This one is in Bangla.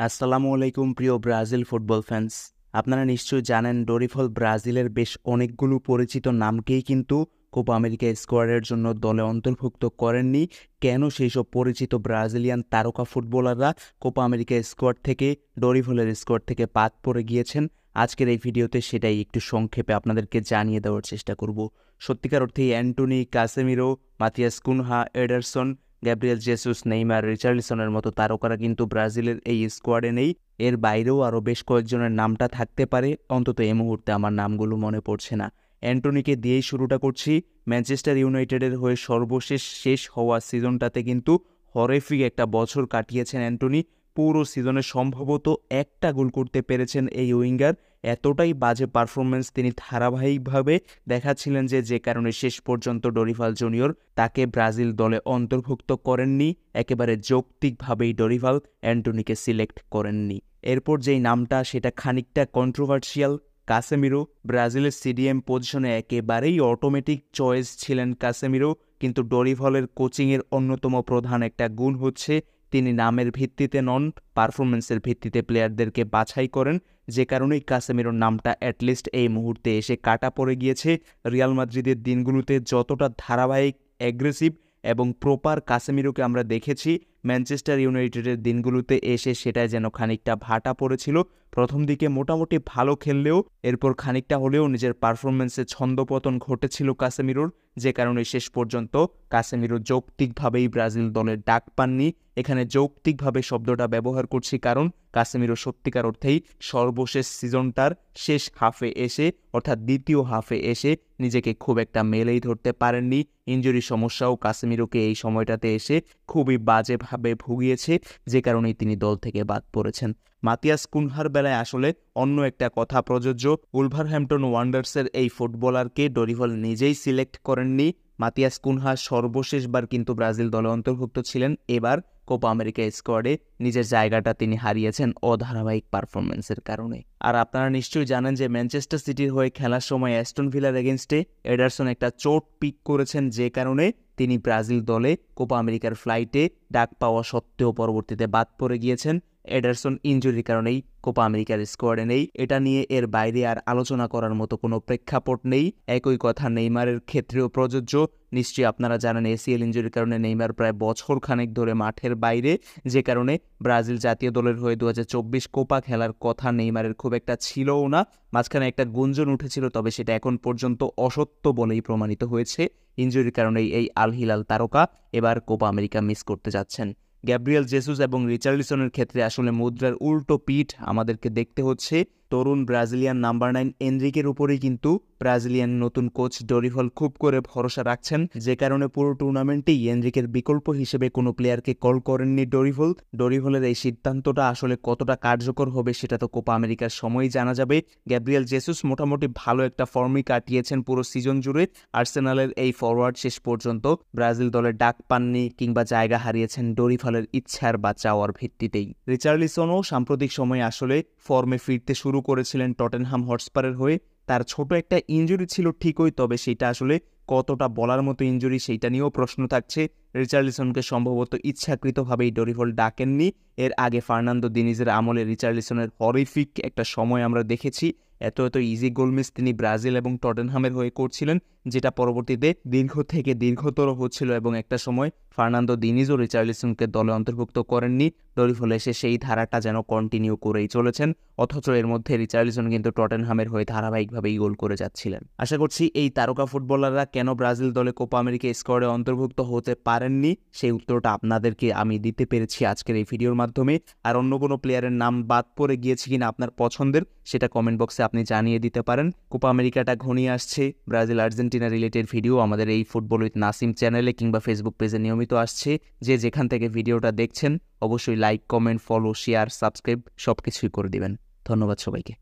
আসসালামু আলাইকুম প্রিয় ব্রাজিল ফুটবল ফ্যান্স। আপনারা নিশ্চয়ই জানেন ডরিফল ব্রাজিলের বেশ অনেকগুলো পরিচিত নামকেই কিন্তু কোপা আমেরিকা স্কোয়াডের জন্য দলে অন্তর্ভুক্ত করেননি। কেন সেই সব পরিচিত ব্রাজিলিয়ান তারকা ফুটবলাররা কোপা আমেরিকা স্কোয়াড থেকে ডরিফলের স্কোয়াড থেকে বাদ পড়ে গিয়েছেন, আজকের এই ভিডিওতে সেটাই একটু সংক্ষেপে আপনাদেরকে জানিয়ে দেওয়ার চেষ্টা করব। সত্যিকার অর্থেই Antony, Casemiro, Matheus Cunha, Ederson, Gabriel Jesus, Neymar, রিচার্লিসনের মতো তারকারা কিন্তু ব্রাজিলের এই স্কোয়াডে নেই। এর বাইরেও আরও বেশ কয়েকজনের নামটা থাকতে পারে, অন্তত এই মুহূর্তে আমার নামগুলো মনে পড়ছে না। অ্যান্টনিকে দিয়েই শুরুটা করছি। ম্যানচেস্টার ইউনাইটেডের হয়ে সর্বশেষ শেষ হওয়া সিজনটাতে কিন্তু হরিফিক একটা বছর কাটিয়েছেন অ্যান্টনি। পুরো সিজনে সম্ভবত একটা গোল করতে পেরেছেন এই উইঙ্গার। এতটাই বাজে পারফরমেন্স তিনি ধারাবাহিকভাবে দেখাচ্ছিলেন যে কারণে শেষ পর্যন্ত ডরিভাল জুনিয়র তাকে ব্রাজিল দলে অন্তর্ভুক্ত করেননি। একেবারে যৌক্তিকভাবেই ডরিভাল অ্যান্টনিকে সিলেক্ট করেননি। এরপর যেই নামটা সেটা খানিকটা কন্ট্রোভার্সিয়াল, কাসেমিরো। ব্রাজিলের সিডিএম পজিশনে একেবারেই অটোমেটিক চয়েস ছিলেন কাসেমিরো, কিন্তু ডরিভালের কোচিংয়ের অন্যতম প্রধান একটা গুণ হচ্ছে তিনি নামের ভিত্তিতে নন, পারফরমেন্সের ভিত্তিতে প্লেয়ারদেরকে বাছাই করেন, যে কারণেই কাসেমিরোর নামটা অ্যাটলিস্ট এই মুহূর্তে এসে কাটা পড়ে গিয়েছে। রিয়াল মাদ্রিদের দিনগুলোতে যতটা ধারাবাহিক, অ্যাগ্রেসিভ এবং প্রপার কাসেমিরোকে আমরা দেখেছি, ম্যানচেস্টার ইউনাইটেডের দিনগুলোতে এসে সেটাই যেন খানিকটা ভাটা পড়েছিল। প্রথম দিকে মোটামুটি ভালো খেললেও এরপর খানিকটা হলেও নিজের পারফরমেন্সে ছন্দপতন ঘটেছিল কাসেমিরোর, যে কারণে শেষ পর্যন্ত কাসেমিরো যৌক্তিকভাবেই ব্রাজিল দলের ডাক পাননি। এখানে যৌক্তিকভাবে শব্দটা ব্যবহার করছি কারণ কাসেমিরো সত্যিকার অর্থেই সর্বশেষ সিজনটার শেষ হাফে এসে, অর্থাৎ দ্বিতীয় হাফে এসে নিজেকে খুব একটা মেলেই ধরতে পারেননি। ইনজুরি সমস্যাও কাসেমিরোকে এই সময়টাতে এসে খুবই বাজেভাবে ভুগিয়েছে, যে কারণেই তিনি দল থেকে বাদ পড়েছেন। মাতিয়াস কুনহার বেলায় আসলে অন্য একটা কথা প্রযোজ্য। উলভারহ্যাম্পটন ওয়ান্ডার্সের এই ফুটবলারকে ডরিভাল নিজেই সিলেক্ট করেননি। মাতিয়াস কুনহা সর্বশেষবার কিন্তু ব্রাজিল দলে অন্তর্ভুক্ত ছিলেন, এবার কোপা আমেরিকা স্কোয়াডে নিজের জায়গাটা তিনি হারিয়েছেন অধারাবাহিক পারফরমেন্সের কারণে। আর আপনারা নিশ্চয়ই জানেন যে ম্যানচেস্টার সিটির হয়ে খেলার সময় অ্যাস্টন ভিলার এগেনস্টে এডারসন একটা চোট পিক করেছেন, যে কারণে তিনি ব্রাজিল দলে কোপা আমেরিকার ফ্লাইটে ডাক পাওয়া সত্ত্বেও পরবর্তীতে বাদ পড়ে গিয়েছেন। এডারসন ইনজুরির কারণেই কোপা আমেরিকার স্কোয়াডে নেই। এটা নিয়ে এর বাইরে আর আলোচনা করার মতো কোনো প্রেক্ষাপট নেই। একই কথা নেইমারের ক্ষেত্রেও প্রযোজ্য। নিশ্চয়ই আপনারা জানেন এসিএল ইনজুরির কারণে নেইমার প্রায় বছর খানেক ধরে মাঠের বাইরে, যে কারণে ব্রাজিল জাতীয় দলের হয়ে 2024 কোপা খেলার কথা নেইমারের খুব একটা ছিলও না। মাঝখানে একটা গুঞ্জন উঠেছিল, তবে সেটা এখন পর্যন্ত অসত্য বলেই প্রমাণিত হয়েছে। ইনজুরির কারণেই এই আল হিলাল তারকা এবার কোপা আমেরিকা মিস করতে যাচ্ছেন। গ্যাব্রিয়েল জেসুস এবং রিচার্লিসনের ক্ষেত্রে আসলে মুদ্রার উল্টো পিঠ আমাদেরকে দেখতে হচ্ছে। তরুণ ব্রাজিলিয়ান নাম্বার 9 এনরিকের উপরেই কিন্তু ব্রাজিলিয়ান নতুন কোচ ডরিভাল খুব করে ভরসা রাখছেন, যে কারণে পুরো টুর্নামেন্টেই এনরিকের বিকল্প হিসেবে কোনো প্লেয়ারকে কল করেননি ডরিভাল। ডরিভালের এই সিদ্ধান্তটা আসলে কতটা কার্যকর হবে সেটা তো কোপা আমেরিকার সময়ই জানা যাবে। গ্যাব্রিয়েল জেসুস মোটামুটি ভালো একটা ফর্মই কাটিয়েছেন পুরো সিজন জুড়ে। আর্সেনালের এই ফরওয়ার্ড শেষ পর্যন্ত ব্রাজিল দলের ডাক পাননি কিংবা জায়গা হারিয়েছেন ডরিভালের ইচ্ছার বা চাওয়ার ভিত্তিতেই। রিচার্লিসনও সাম্প্রতিক সময়ে আসলে ফর্মে ফিরতে শুরু করেছিলেন টটেনহাম হটস্পারের হয়ে। তার ছোট একটা ইনজুরি ছিল ঠিকই, তবে সেটা আসলে কতটা বলার মতো ইনজুরি সেইটা নিয়েও প্রশ্ন থাকছে। রিচার্লিসনকে সম্ভবত ইচ্ছাকৃতভাবেই ডরিভাল ডাকেননি। এর আগে ফার্নান্দো দিনিজের আমলে রিচার্লিসনের হরিফিক একটা সময় আমরা দেখেছি। এত ইজি গোল মিস তিনি ব্রাজিল এবং টটেনহামের হয়ে করছিলেন, যেটা পরবর্তীতে দীর্ঘ থেকে দীর্ঘতর হচ্ছিল এবং একটা সময় ফার্নান্দো দিনিজ ও রিচার্লিসনকে দলে অন্তর্ভুক্ত করেননি। ডরিভাল এসে সেই ধারাটা যেন কন্টিনিউ করেই চলেছেন, অথচ এর মধ্যে রিচার্লিসন কিন্তু টটেনহামের হয়ে ধারাবাহিকভাবেই গোল করে যাচ্ছিলেন। আশা করছি এই তারকা ফুটবলাররা কেন ব্রাজিল দলে কোপা আমেরিকা স্কোয়াডে অন্তর্ভুক্ত হতে পারেননি সেই উত্তরটা আপনাদেরকে আমি দিতে পেরেছি আজকের এই ভিডিওর মাধ্যমে। আর অন্য কোনো প্লেয়ারের নাম বাদ পড়ে গিয়েছে কিনা আপনার পছন্দের, সেটা কমেন্ট বক্সে আপনি জানিয়ে দিতে পারেন। কোপা আমেরিকাটা ঘনিয়ে আসছে, ব্রাজিল আর্জেন্টিনা রিলেটেড ভিডিও আমাদের এই ফুটবল উইথ নাসিম চ্যানেলে কিংবা ফেসবুক পেজে নিয়মিত আসছে। যে যেখান থেকে ভিডিওটা দেখছেন অবশ্যই like, comment, follow, share, subscribe সবকিছুই করে দিবেন। ধন্যবাদ সবাইকে।